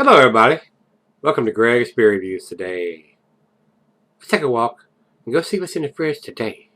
Hello everybody, welcome to Gregsbeerreviews today. Let's take a walk and go see what's in the fridge today.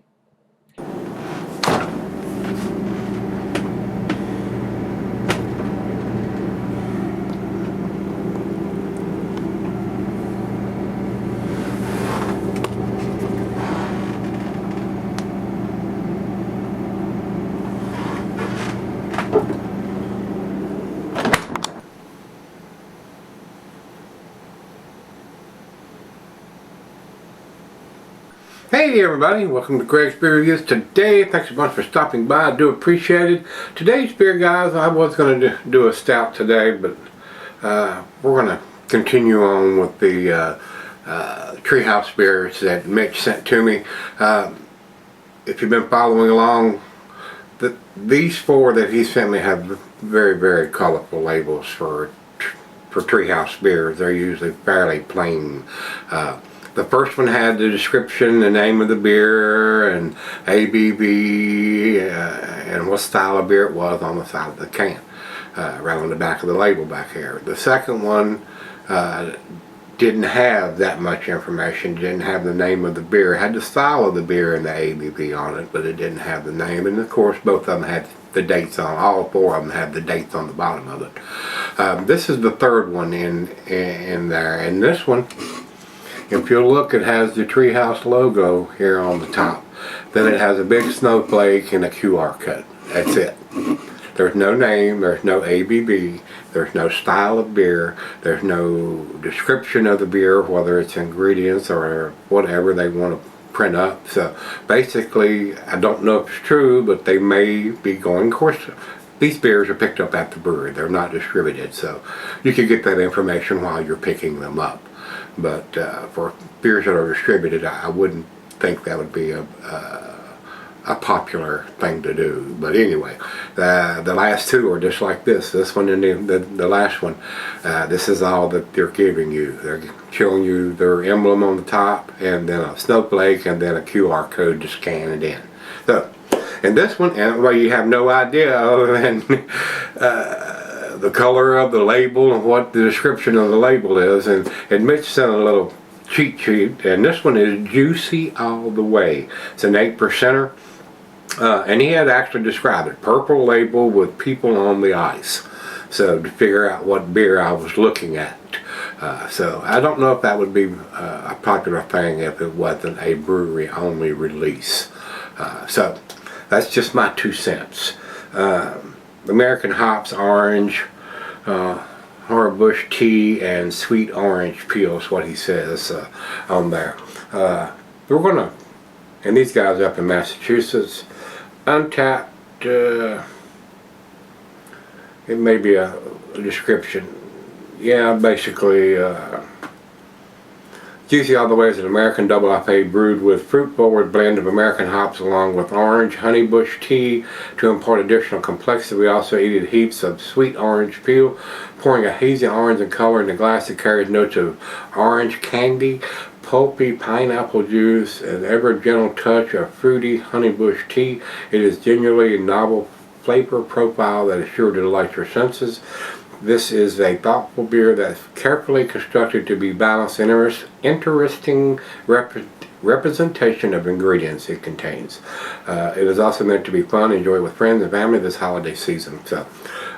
Hey everybody, welcome to Gregsbeerreviews today. Thanks a bunch for stopping by, I do appreciate it. Today's beer, guys, I was going to do a stout today, but we're going to continue on with the treehouse beers that Mitch sent to me. If you've been following along, these four that he sent me have very, very colorful labels for treehouse beers. They're usually fairly plain. The first one had the description, the name of the beer, and ABV, and what style of beer it was on the side of the can, right on the back of the label back here. The second one didn't have that much information, didn't have the name of the beer. It had the style of the beer and the ABV on it, but it didn't have the name. And of course, both of them had the dates on. All four of them had the dates on the bottom of it. This is the third one in there, and this one, if you look, it has the treehouse logo here on the top. Then it has a big snowflake and a QR code. That's it. There's no name, there's no ABV, there's no style of beer, there's no description of the beer, whether it's ingredients or whatever they want to print up. So basically, I don't know if it's true, but they may be going, of course, these beers are picked up at the brewery. They're not distributed, so you can get that information while you're picking them up. But for beers that are distributed, I wouldn't think that would be a popular thing to do. But anyway, the last two are just like this. This one and the last one, this is all that they're giving you. They're showing you their emblem on the top, and then a snowflake, and then a QR code to scan it in. So, and this one, and well, you have no idea other than the color of the label and what the description of the label is. And Mitch sent a little cheat sheet, and this one is juicy all the way. It's an 8%er, and he had actually described it, purple label with people on the ice. So to figure out what beer I was looking at. So I don't know if that would be a popular thing if it wasn't a brewery only release. So that's just my 2 cents. American hops, orange, Anheuser-Busch tea, and sweet orange peel is what he says on there. We're gonna, and these guys up in Massachusetts, Untapped, it may be a description. Yeah, basically, juicy all the way is an American double IPA brewed with fruit-forward blend of American hops along with orange honeybush tea to impart additional complexity. We also added heaps of sweet orange peel, pouring a hazy orange in color in the glass that carries notes of orange candy, pulpy pineapple juice, and ever gentle touch of fruity honeybush tea. It is genuinely a novel flavor profile that is sure to delight your senses. This is a thoughtful beer that's carefully constructed to be balanced and interesting representation of ingredients it contains. It is also meant to be fun, enjoy with friends and family this holiday season. So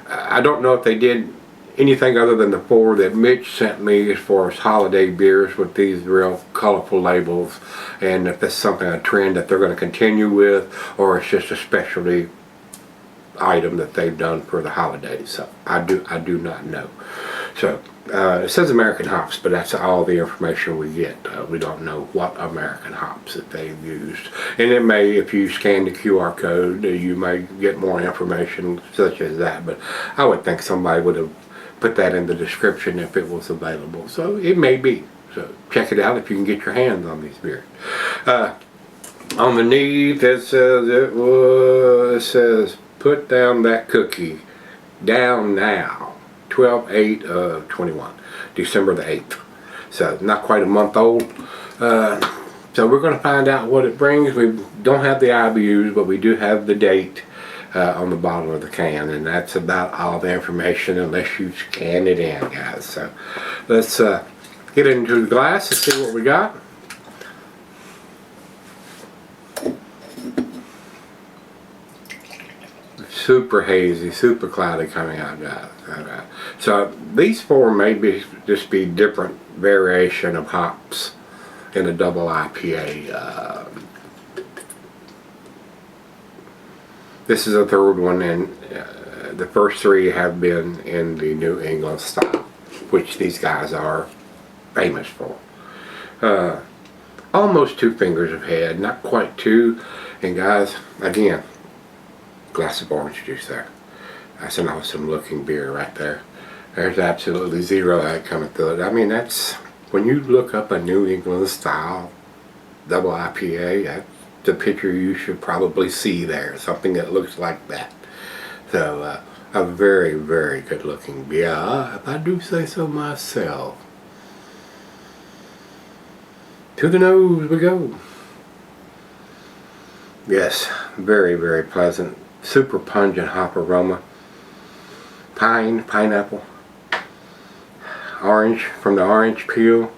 I don't know if they did anything other than the four that Mitch sent me as far as holiday beers with these real colorful labels, and if that's something, a trend that they're going to continue with, or it's just a specialty item that they've done for the holidays. So I do not know. So it says American hops, but that's all the information we get. We don't know what American hops that they've used, and it may, if you scan the QR code, you may get more information such as that, but I would think somebody would have put that in the description if it was available. So it may be. So check it out if you can get your hands on these beers. Underneath it says put down that cookie down now, 12/8/21, December the 8th. So not quite a month old. So we're going to find out what it brings. We don't have the IBUs, but we do have the date. on the bottom of the can, and that's about all the information unless you scan it in, guys. So let's get into the glass and see what we got. Super hazy, super cloudy coming out, guys. So these four may just be different variation of hops in a double IPA. This is the third one, and the first three have been in the New England style, which these guys are famous for. Almost 2 fingers of head, not quite 2. And guys, again, glass of orange juice there. That's an awesome looking beer right there. There's absolutely zero that coming through it. I mean, that's, when you look up a New England style double IPA, that's the picture you should probably see there. Something that looks like that. So, a very, very good looking beer, if I do say so myself. To the nose we go. Yes, very, very pleasant. Super pungent hop aroma. Pineapple. Orange, from the orange peel.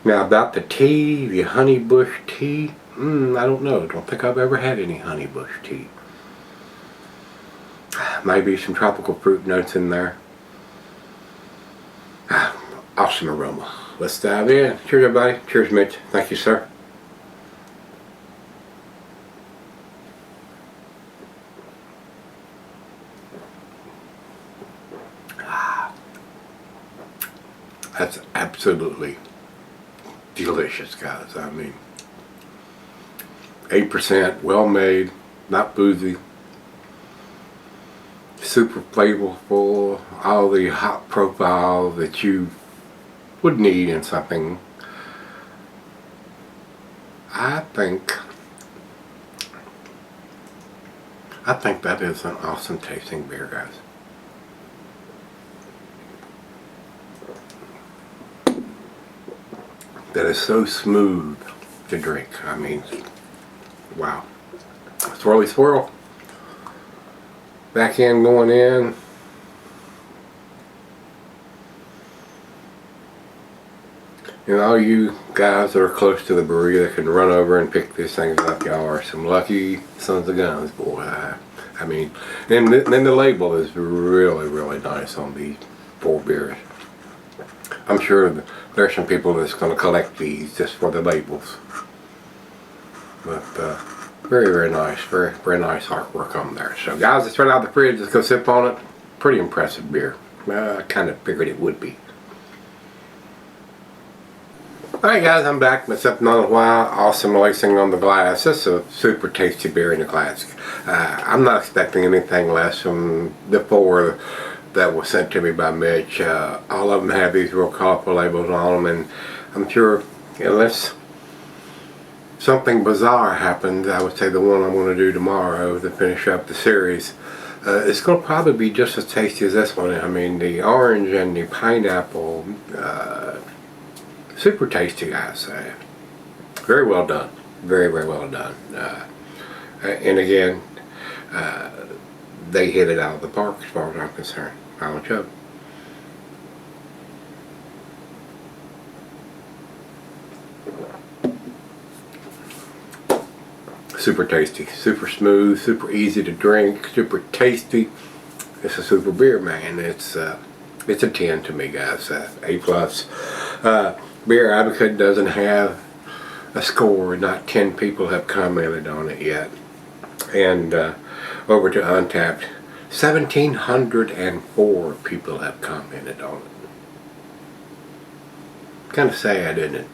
Now about the tea, the Honeybush tea, I don't know. Don't think I've ever had any Honeybush tea. Maybe some tropical fruit notes in there. Awesome aroma. Let's dive in. Cheers, everybody. Cheers, Mitch. Thank you, sir. That's absolutely delicious, guys. I mean, 8%, well made, not boozy, super flavorful, all the hop profile that you would need in something. I think that is an awesome tasting beer, guys. That is so smooth to drink. I mean, wow. Swirly swirl. Back end going in. And all you guys that are close to the brewery that can run over and pick these things up, y'all are some lucky sons of guns, boy. I mean, then the label is really, really nice on these 4 beers. I'm sure there's some people that's going to collect these just for the labels. But very, very nice. Very, very nice artwork on there. So guys, let's right out of the fridge. Let's go sip on it. Pretty impressive beer. I kind of figured it would be. Alright guys, I'm back. Been sipping on a while. Awesome lacing on the glass. This is a super tasty beer in the glass. I'm not expecting anything less from the 4 that was sent to me by Mitch. All of them have these real colorful labels on them, and I'm sure unless something bizarre happens, I would say the one I'm going to do tomorrow to finish up the series, it's going to probably be just as tasty as this one. I mean, the orange and the pineapple, super tasty, guys. Very well done. Very, very well done. And again, they hit it out of the park as far as I'm concerned. Final chug. Super tasty, super smooth, super easy to drink, super tasty. It's a super beer, man. It's a 10 to me, guys. A+. Beer Advocate doesn't have a score. Not 10 people have commented on it yet. And over to Untapped, 1,704 people have commented on it. Kind of sad, isn't it?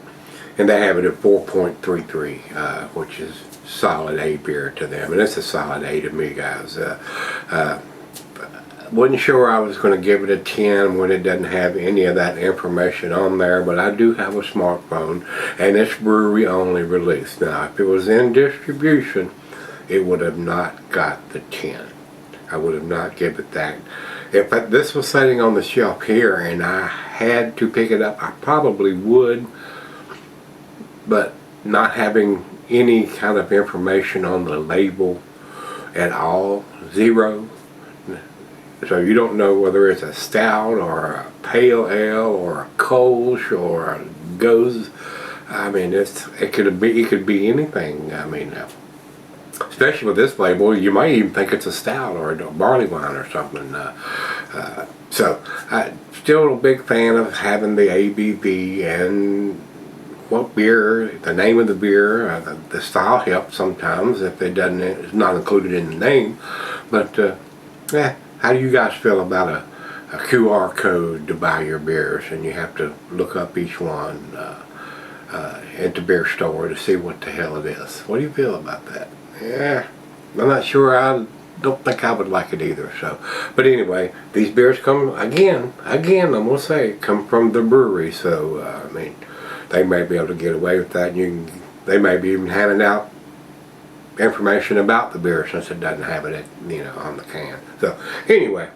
And they have it at 4.33, which is solid A beer to them, and it's a solid A to me, guys. Wasn't sure I was going to give it a 10 when it doesn't have any of that information on there, but I do have a smartphone, and it's brewery only release. Now, if it was in distribution, it would have not got the 10. I would have not given it that. If this was sitting on the shelf here and I had to pick it up, I probably would, but not having any kind of information on the label at all, zero. So you don't know whether it's a stout or a pale ale or a Kolsch or a Goes. I mean, it could be anything. I mean, especially with this label, you might even think it's a stout or a barley wine or something. So I'm still a big fan of having the ABV and what beer, the name of the beer, the style helps sometimes if it's not included in the name. But how do you guys feel about a QR code to buy your beers and you have to look up each one at the beer store to see what the hell it is? What do you feel about that? Yeah, I'm not sure. I don't think I would like it either. So, but anyway, these beers come again. I'm gonna say come from the brewery. So I mean, they may be able to get away with that. They may be even handing out information about the beer since it doesn't have it, on the can. So anyway,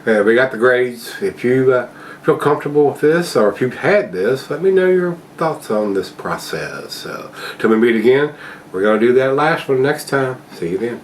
we got the grades. If you feel comfortable with this, or if you've had this, let me know your thoughts on this process. So till we meet again, we're going to do that last one next time. See you then.